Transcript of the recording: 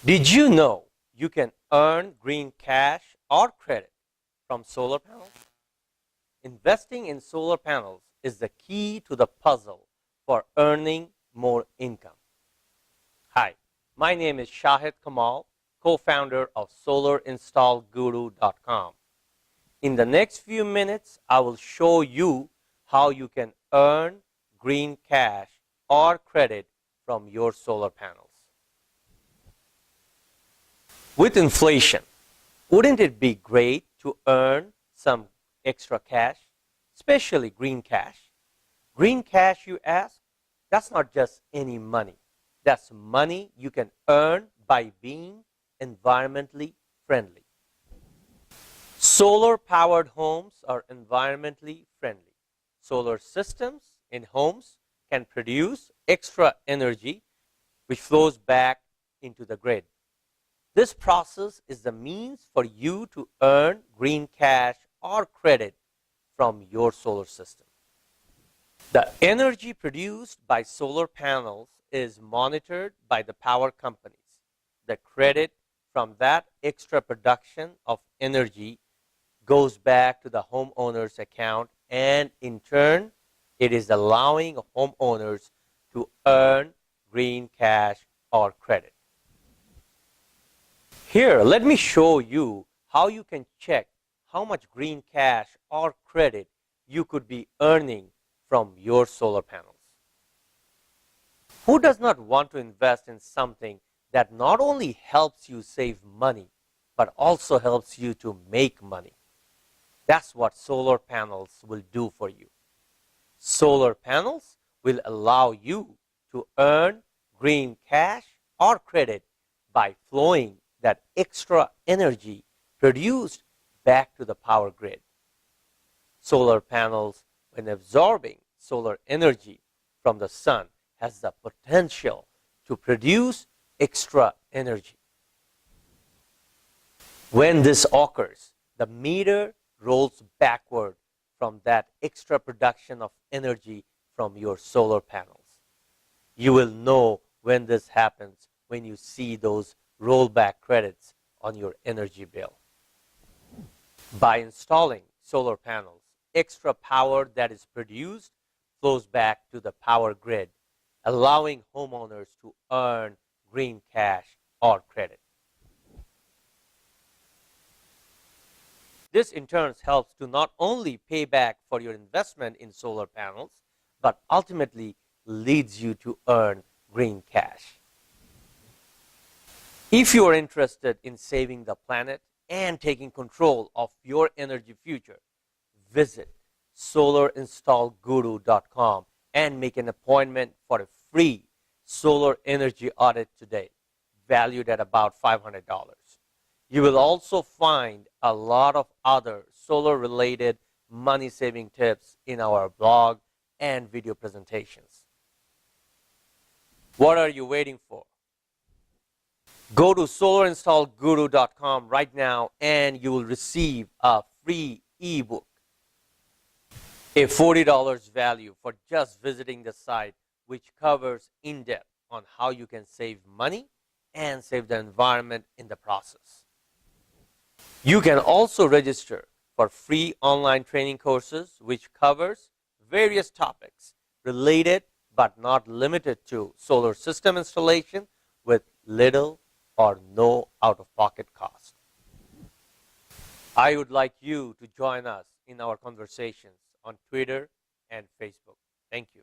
Did you know you can earn green cash or credit from solar panels? Investing in solar panels is the key to the puzzle for earning more income. Hi, my name is Shahed Kamal, co-founder of SolarInstallGuru.com. In the next few minutes, I will show you how you can earn green cash or credit from your solar panels. With inflation, wouldn't it be great to earn some extra cash, especially green cash? Green cash, you ask? That's not just any money. That's money you can earn by being environmentally friendly. Solar-powered homes are environmentally friendly. Solar systems in homes can produce extra energy which flows back into the grid. This process is the means for you to earn green cash or credit from your solar system. The energy produced by solar panels is monitored by the power companies. The credit from that extra production of energy goes back to the homeowner's account, and in turn, it is allowing homeowners to earn green cash or credit. Here, let me show you how you can check how much green cash or credit you could be earning from your solar panels. Who does not want to invest in something that not only helps you save money, but also helps you to make money? That's what solar panels will do for you. Solar panels will allow you to earn green cash or credit by flowing that extra energy produced back to the power grid. Solar panels, when absorbing solar energy from the sun, has the potential to produce extra energy. When this occurs, the meter rolls backward from that extra production of energy from your solar panels. You will know when this happens when you see those rollback credits on your energy bill. By installing solar panels, extra power that is produced flows back to the power grid, allowing homeowners to earn green cash or credit. This in turn helps to not only pay back for your investment in solar panels, but ultimately leads you to earn green cash. If you are interested in saving the planet and taking control of your energy future, visit SolarInstallGuru.com and make an appointment for a free solar energy audit today, valued at about $500. You will also find a lot of other solar-related money-saving tips in our blog and video presentations. What are you waiting for? Go to SolarInstallGuru.com right now and you will receive a free ebook, a $40 value for just visiting the site, which covers in depth on how you can save money and save the environment in the process. You can also register for free online training courses which covers various topics related but not limited to solar system installation with little or no out-of-pocket cost. I would like you to join us in our conversations on Twitter and Facebook. Thank you.